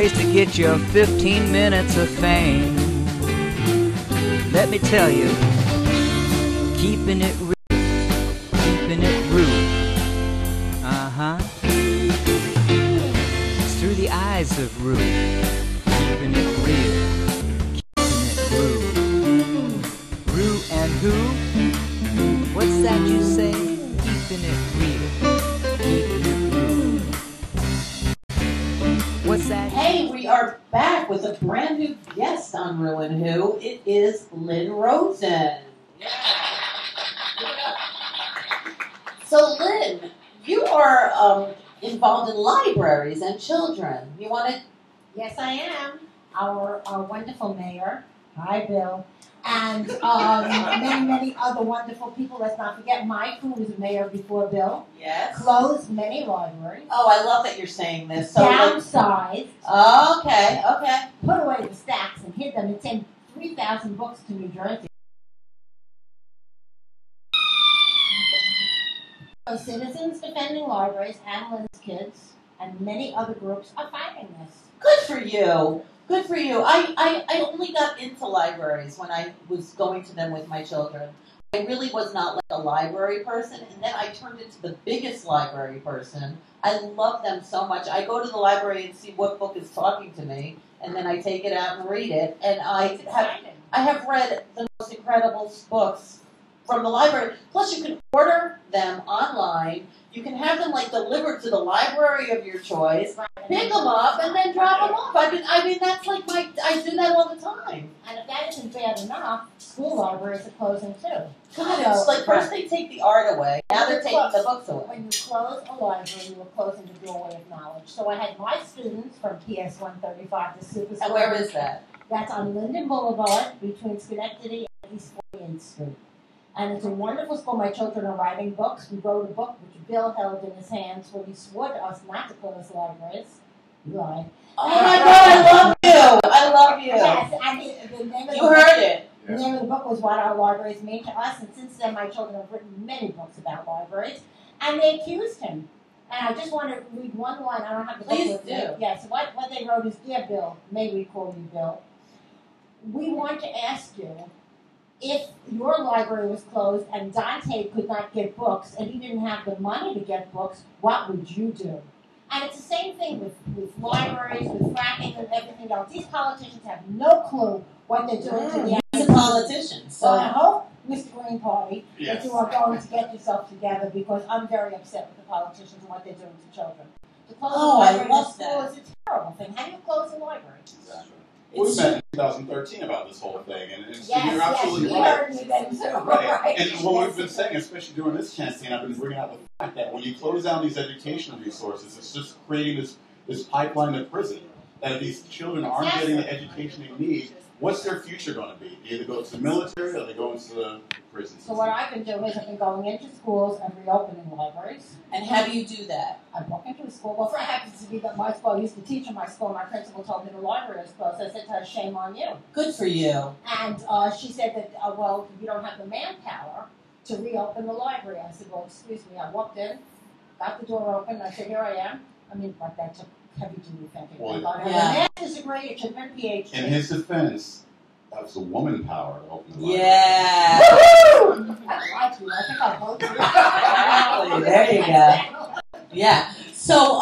place to get your 15 minutes of fame. Let me tell you, keeping it real, keeping it rude. It's through the eyes of Rue, keeping it real, keeping it rude. Rue and who? What's that you say? Keeping it real, keeping it rude. What's that? Hey, we are back with a brand new guest on rew-who. It is LyNN RoSeN. Yeah. So, Lynn, you are involved in libraries and children. You want to? Yes, I am. Our wonderful mayor, hi Bill, and many other wonderful people. Let's not forget Mike, who was mayor before Bill. Yes. Closed many libraries. Oh, I love that you're saying this. So downsized. Okay. Put away the stacks and hid them and sent 3,000 books to New Jersey. So citizens defending libraries and Lynn's kids and many other groups are fighting this. Good for you. Good for you. I only got into libraries when I was going to them with my children. I really was not like a library person, and then I turned into the biggest library person. I love them so much. I go to the library and see what book is talking to me, and then I take it out and read it. And I have read the most incredible books from the library. Plus, you can order them online. You can have them like delivered to the library of your choice. Pick them up and then drop them off. I mean, that's like I do that all the time. And if that isn't bad enough, school libraries are closing too. God, it's like first they take the art away, now they're taking the books away. When you close a library, you are closing the doorway of knowledge. So I had my students from PS 135 to Super School. And where is that? That's on Linden Boulevard between Schenectady and East 40th Street. And it's a wonderful school. My children are writing books. We wrote a book which Bill held in his hands when he swore to us not to close libraries. You lied. Oh my God, I love you! I love you! Yes, and the name of you heard it. The name of the book was What Our Libraries Mean to Us, and since then my children have written many books about libraries, and they accused him. And I just want to read one line. I don't have the book with me. Yes, what they wrote is, Dear Bill, may we call you Bill, we want to ask you, if your library was closed and Dante could not get books and he didn't have the money to get books, what would you do? And it's the same thing with libraries, with fracking and everything else. These politicians have no clue what they're doing to the He's a politician. So I hope, Mr. Green Party, that you are going to get yourself together, because I'm very upset with the politicians and what they're doing to children. To close a library in school is a terrible thing. How do you close a library? Exactly. We met in 2013 about this whole thing, and you're absolutely right. right. Heard me then too. Right. And what we've been saying, especially during this campaign, I've been bringing out the fact that when you close down these educational resources, it's just creating this pipeline to prison. That if these children aren't getting the education they need, what's their future going to be? They either go to the military or they go into the prison. So what I've been doing is I've been going into schools and reopening libraries. And how do you do that? I walk into a school. Well, it happens to be that my school, I used to teach in my school. My principal told me the library was closed. I said to her, shame on you. Good for you. And she said that, well, you don't have the manpower to reopen the library. I said, well, excuse me. I walked in, got the door open. I said, here I am. I mean, but that took heavy-duty thinking. Well, I thought I had a master's degree. It should have been PhD. In his defense, that was the woman power to open the library. Yeah. Woo! I like you. I think I'll vote for you. There you go. Yeah. So,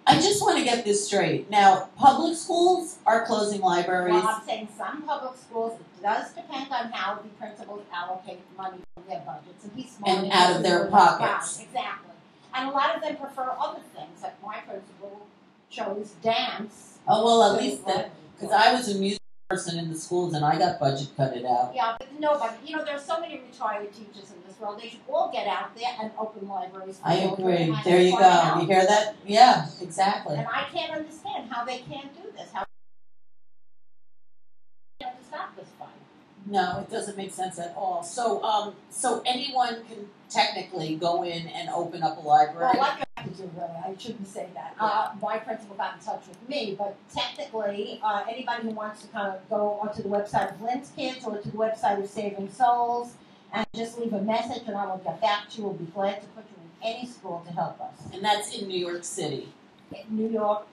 I just want to get this straight. Now, public schools are closing libraries. Well, I'm saying some public schools, it does depend on how the principals allocate money from their budgets. And he's smart. And out of their pockets. Right, exactly. And a lot of them prefer other things. Like my principal chose dance. Oh, well, at least that, because I was a music person in the schools and I got budget cutted out. Yeah, but nobody, there's so many retired teachers in this world. They should all get out there and open libraries. For I children. agree. There you go. You hear that? Yeah, exactly. And I can't understand how they can't do this. How they can't stop this fight. No, it doesn't make sense at all. So, so anyone can technically go in and open up a library? Well, what you have to do, really, I shouldn't say that. My principal got in touch with me, but technically, anybody who wants to kind of go onto the website of Lynn's Kids or to the website of Saving Souls and just leave a message, and I will get back to you. We'll be glad to put you in any school to help us. And that's in New York City. New York,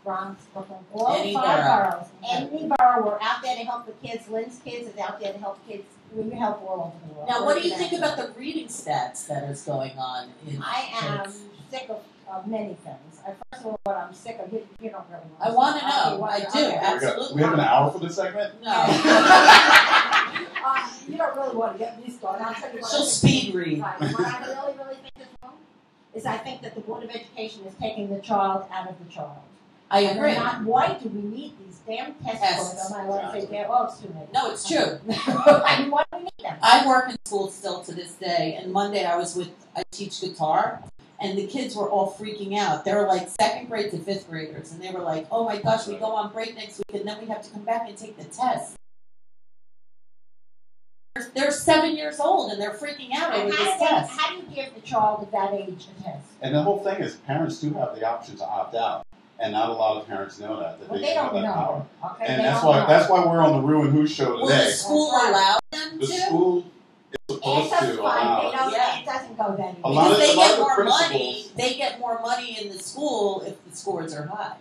Bronx, Brooklyn, all Any 5 borough. boroughs. Any borough, we're out there to help the kids. Lynn's kids is out there to help kids. We help all over the world. Now, what do you think about the reading stats that is going on in I am kids? sick of many things. First of all, what I'm sick of, you don't really want I want to know. I do, Okay. absolutely. We have an hour for this segment? No. You don't really want to get me started. I'll tell you what. She'll I think- speed read. Right. What I really, really think is wrong is I think that the Board of Education is taking the child out of the child. I And agree. they're not, why do we need these damn test Tests. scores? Am I allowed to say damn? Oh, it's too late. No, it's true. I mean, why do we need them? I work in school still to this day, and Monday I teach guitar, and the kids were all freaking out. They were like 2nd grade to 5th graders, and they were like, oh my gosh, we go on break next week, and then we have to come back and take the test. They're 7 years old, and they're freaking out over And this test. how do you give the child at that age a test? And the whole thing is parents do have the option to opt out. And not a lot of parents know that Well, they they have don't that power. know. Okay, And they that's don't why know. we're on the rew-who-nyc show Will today. the school That's right. allow them The to? school is It supposed does to fine. allow. They don't, Yeah. It doesn't go that easy. A lot Because of- they a lot get of the more money. principals- They get more money in the school if the scores are high.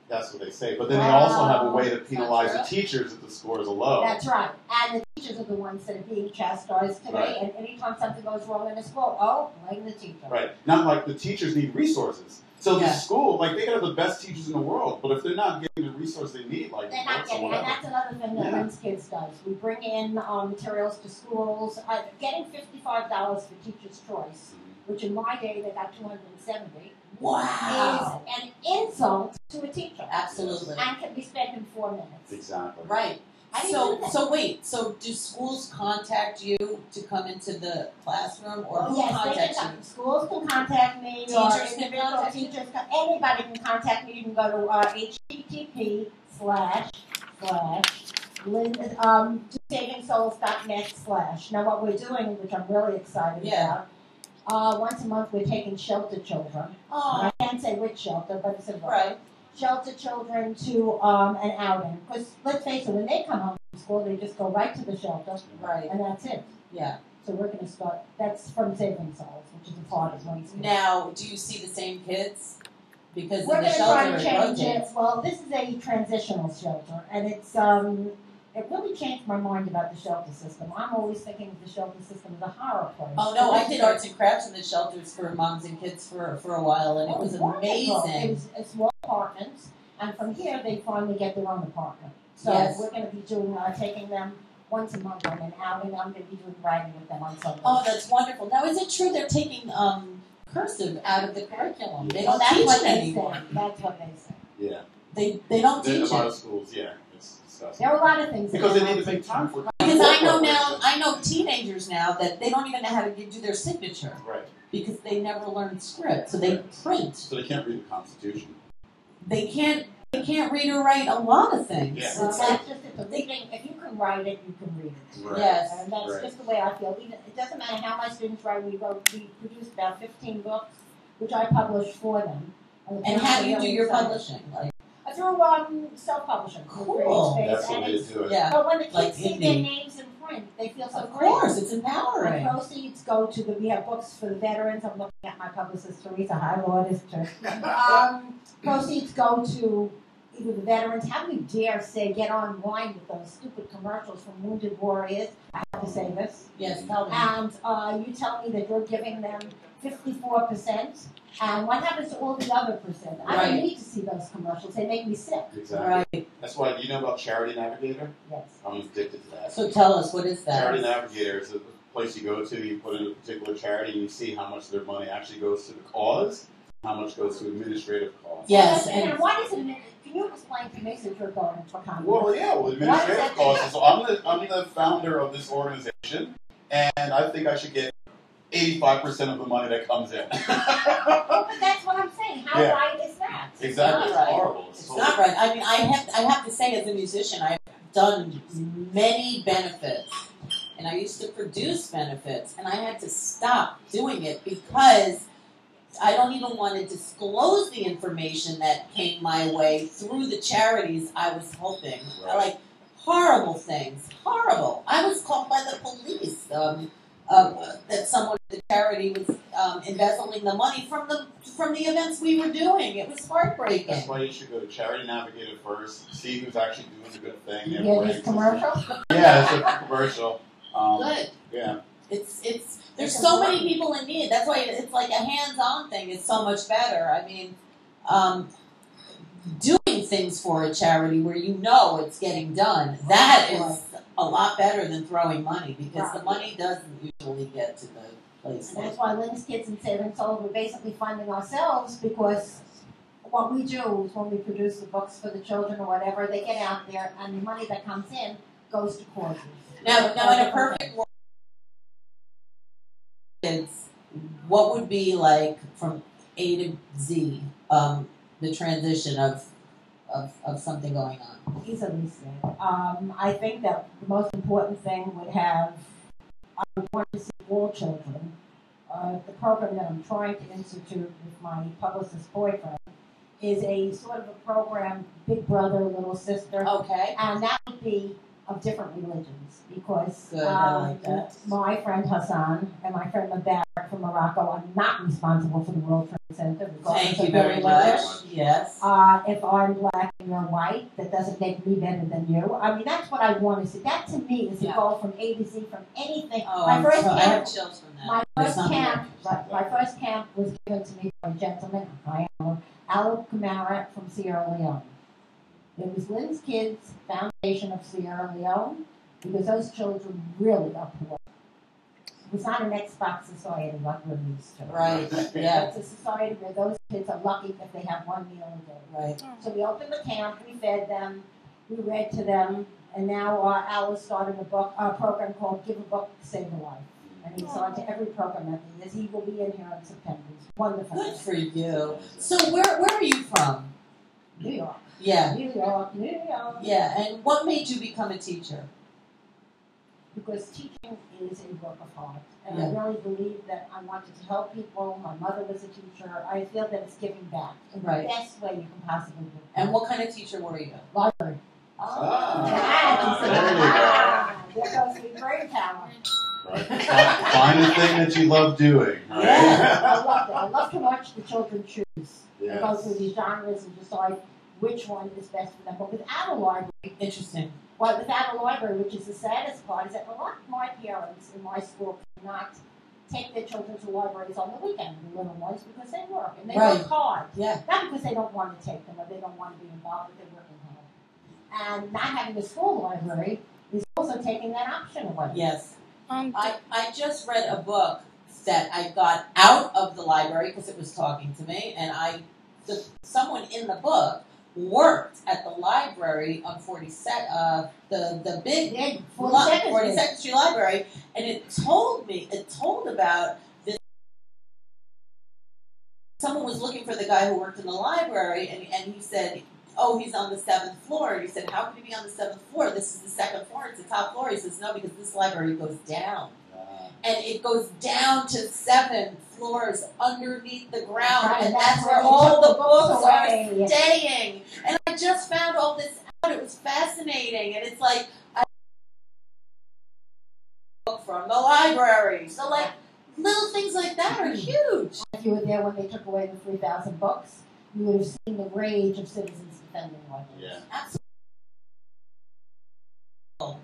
That's what they say. But then they also have a way to That's penalize the right. teachers if the scores are low. That's right. And the teachers are the ones that are being chastised today. Right. And anytime something goes wrong in a school, oh, blame the teacher. Right. Not like the teachers need resources. So the Yeah. school, like they can have the best teachers in the world, but if they're not getting the resource they need, like They're not books or getting, and whatever. that's another thing that Yeah. Lynn's Kids does. We bring in materials to schools. Getting $55 for Teacher's Choice, which in my day they got $270, Wow. is an insult to a teacher. Absolutely. And can be spent in 4 minutes. Exactly. Right. How do you do that? So wait. So do schools contact you to come into the classroom, or who Yes, they contacts can. you? Schools can contact me. Teachers or can individual contact you? teachers. Anybody can contact me. You can go to http://savingsouls.net/. Now what we're doing, which I'm really excited Yeah. about, once a month we're taking shelter children. Oh, And I can't say which shelter, but it's a right. shelter children to an outing. Because let's face it, when they come home from school, they just go right to the shelter, Right. and that's it. Yeah. So we're going to start. That's from Saving Souls, which is a part of Lynn's Kids. Now, do you see the same kids? Because We're in the going to try shelter to it change rotates. it. Well, this is a transitional shelter, and it's it really changed my mind about the shelter system. I'm always thinking of the shelter system as a horror place. Oh no, I did arts and crafts in the shelters for moms and kids for a while, and it was wonderful. amazing. It was a small apartments, and from here they finally get their own apartment. So Yes. we're going to be doing taking them once a month on an outing. I'm going to be doing writing with them on Sundays. Oh, that's wonderful. Now, is it true they're taking cursive out of the curriculum? They Well, don't that's teach what it they anymore. say. That's what they say. Yeah. They don't In teach a lot it. of schools, yeah. It's disgusting. There are a lot of things. Because that they need don't to make teach time them. for Because I know teenagers now that they don't even know how to do their signature Right. because they never learned script, so they print. So they can't read the Constitution. They can't read or write a lot of things. Yeah. Well, It's that's like just it. The reading, if you can write it, you can read it. Right. yes, And that's Right. just the way I feel. Even it doesn't matter how my students write. We produced about 15 books, which I published for them. and how do you do your publishing? Like Through self-publishing. Cool. That's the way to do it. But when the kids Like see their indie. names in print, they feel so of great. course, it's The empowering. proceeds go to we have books for the veterans. I'm looking at my publicist, Teresa. Hi, Lord, is proceeds go to either the veterans. How do you dare get online with those stupid commercials from Wounded Warriors? I have to say this. Yes, tell me. And you tell me that you're giving them 54%. And what happens to all the other percent? I Right. don't need to see those commercials. They make me sick. Exactly. Right. That's why, do you know about Charity Navigator? Yes. I'm addicted to that. So tell us, what is that? Charity Navigator is a place you go to, you put in a particular charity, and you see how much their money actually goes to the cause, how much goes to administrative costs. Yes, And and what is it? Can you explain to me since you're going into Congress? Well, yeah, well, administrative costs. So I'm the founder of this organization, and I think I should get 85% of the money that comes in. Well, but that's what I'm saying. How Yeah. right is that? Exactly. It's Not right. horrible. it's not right. I mean, I have to say, as a musician, I've done many benefits, and I used to produce benefits, and I had to stop doing it because I don't even want to disclose the information that came my way through the charities I was helping. Right. Like horrible things, horrible. I was called by the police that someone at the charity was embezzling the money from the from the events we were doing. It was heartbreaking. That's why you should go to Charity Navigator first, see who's actually doing a good thing. Yeah, this commercial? Yeah, it's a commercial. Good. Yeah. There's so many people in need. That's why it's like a hands-on thing is so much better. I mean, doing things for a charity where you know it's getting done, that is a lot better than throwing money because the money doesn't usually get to the place. And that's why LyNN's Kids and Saving Souls, we're basically funding ourselves because what we do is when we produce the books for the children or whatever, they get out there and the money that comes in goes to causes. Now in a perfect world, what would be like from A to Z, the transition of something going on? Easily said. I think that the most important thing I would want to see all children. The program that I'm trying to institute with my publicist boyfriend is a sort of a program, Big Brother, Little Sister. Okay. And that would be of different religions because Good, I like that. My friend Hassan and my friend Mubarak from Morocco are not responsible for the World Trade Center. Thank you very much. Yes. If I'm black and you're white, that doesn't make me better than you. I mean, that's what I want to see. That to me is a goal from A to Z, from anything. Oh, I have chills from that. My first camp was given to me by a gentleman, Alok Kamara from Sierra Leone. It was LyNN's Kids Foundation of Sierra Leone because those children really are poor. It's not an Xbox society like we're used to. Right, yeah. It's a society where those kids are lucky if they have one meal a day. Right. So we opened the camp, we fed them, we read to them, and now Al is starting a program called Give a Book, Save a Life. And he's on to every program that he is. He will be in here in September. It's wonderful. Good for you. So where are you from? New York. Yeah. New York, New York. Yeah, and what made you become a teacher? Because teaching is a work of art. And I really believe that I wanted to help people. My mother was a teacher. I feel that it's giving back in the best way you can possibly do. And what kind of teacher were you? Library. There goes the brain power. Right. Find the thing that you love doing. Right? Yeah, I love it. I love to watch the children choose. Yes. And go through these genres and decide which one is best for them. But without a library, interesting. Well, without a library, which is the saddest part, is that a lot of my parents in my school cannot take their children to libraries on the weekend, the little ones, because they work. And they work hard. Yeah. Not because they don't want to take them or they don't want to be involved, but they're working hard. And not having a school library is also taking that option away. Yes. I just read a book that I got out of the library because it was talking to me, and someone in the book worked at the library on 42nd, the big 42nd Street Library, and it told about this. Someone was looking for the guy who worked in the library, and he said, oh, he's on the 7th floor. And he said, how could he be on the 7th floor? This is the 2nd floor. It's the top floor. He says, no, because this library goes down. And it goes down to 7 floors underneath the ground. And that's where all the books are staying. And I just found all this out. It was fascinating. And it's like, I book from the library. So, like, little things like that are huge. If you were there when they took away the 3,000 books, you would have seen the rage of citizens defending libraries. Yeah. Absolutely.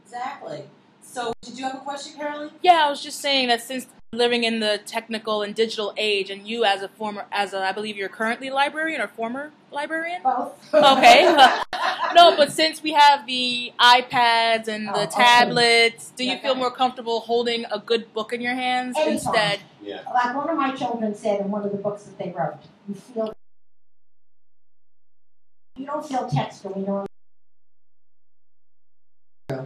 Exactly. So, did you have a question, Caroline? Yeah, I was just saying that since living in the technical and digital age, and you as I believe you're currently a librarian or former librarian? Both. Okay. No, but since we have the iPads and the tablets, do you feel more comfortable holding a good book in your hands instead? Yeah. Like one of my children said in one of the books that they wrote, you don't feel text when you're.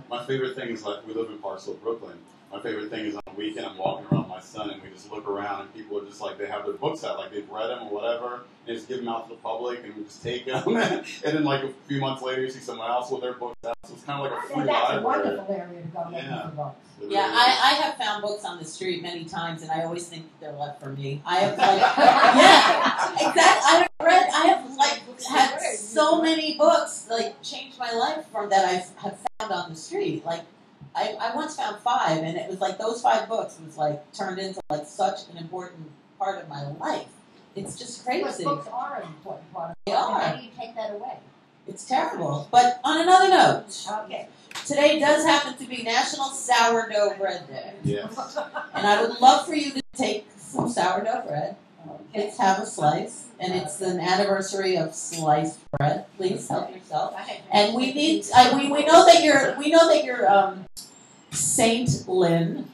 My favorite thing is, like, we live in Parksville, Brooklyn. My favorite thing is on the weekend, I'm walking around with my son, and we just look around, and people are just like, they have their books out, like they've read them or whatever, and just give them out to the public, and we just take them. And then, like, a few months later, you see someone else with their books out. So it's kind of like a free That's library. a wonderful area to go looking for books. Yeah, I have found books on the street many times, and I always think that they're left for me. I have, like, yeah, exactly. I have had so many books, like, changed my life from that I have found on the street. Like, I once found 5, and it was like those 5 books was like turned into like such an important part of my life. It's just Because crazy. books are an important part of They life. are. How do you take that away? It's terrible. But on another note, Okay. today does happen to be National Sourdough Bread Day. Yes. And I would love for you to take some sourdough bread. Let's have a slice. And it's an anniversary of sliced bread. Please help yourself. And we need we know that you're Saint Lynn.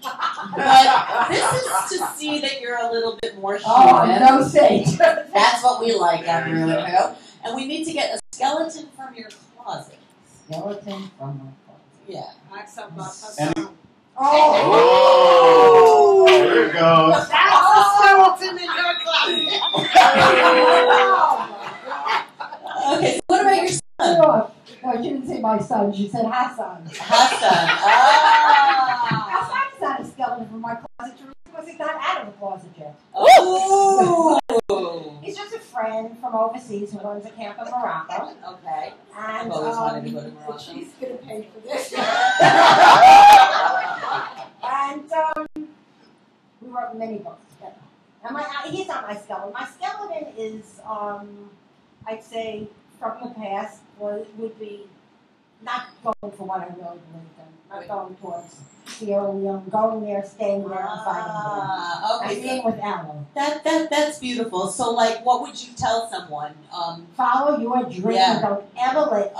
But this is to see that you're a little bit more human. Oh, no saint. That's what we like on rew-who. And we need to get a skeleton from your closet. Skeleton from my closet. Yeah. Oh! There it goes. That's a skeleton in your closet. Okay, so what about your son? No, she didn't say my son. She said Hassan. Hassan. Hassan's not a skeleton from my closet because he's not out of the closet yet. Oh. He's just a friend from overseas who runs a camp in Morocco. Okay. And I've always wanted to go to Morocco. she's going to pay for this. And we wrote many books together. And he's not my skeleton. My skeleton is, I'd say, from the past, would be not going for what I really believed in. Not going towards Sierra Leone, going there, staying there, and fighting there. Okay. And being with Alan. That's beautiful. So, like, what would you tell someone? Follow your dream. Yeah. Don't ever let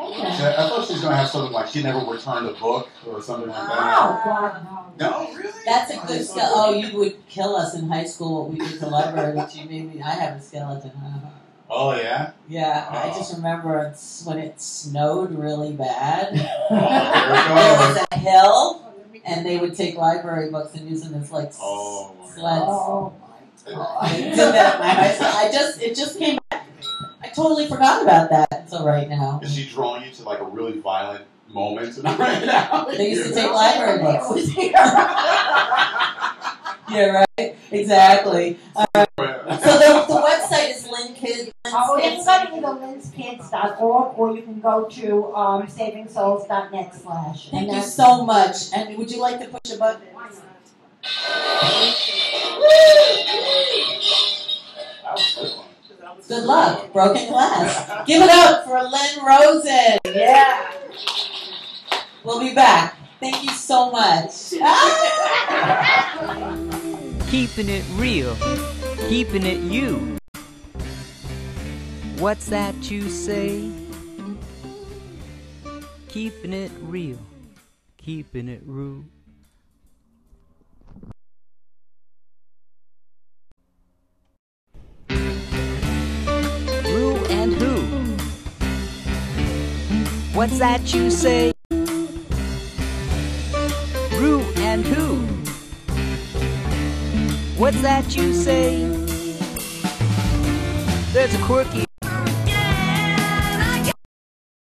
I thought she was going to have something like she never returned a book or something like that. Oh, God, no. No, really? That's a good skill. Oh, you would kill us in high school. What we did to the library, which you made me. I have a skeleton. Oh, yeah? Yeah, I just remember when it snowed really bad. Oh, there There it goes. was a hill, and they would take library books and use them as like Oh, my sleds. Oh, my God. They did that at my high school. It just came back. I totally forgot about that until right now. Is she drawing you to like a really violent moment right now? They used to take library books. Yeah, right. Exactly. So the website is LynnKids. Oh, you can go to either linskids.org or you can go to savingsouls.net/. Thank you so much. And would you like to push a button? Good luck. Broken glass. Give it up for LyNN RoSeN. Yeah. We'll be back. Thank you so much. Keeping it real, keeping it you. What's that you say? Keeping it real, keeping it rew. Rew and who? What's that you say? Rew and who? What's that you say? There's a quirky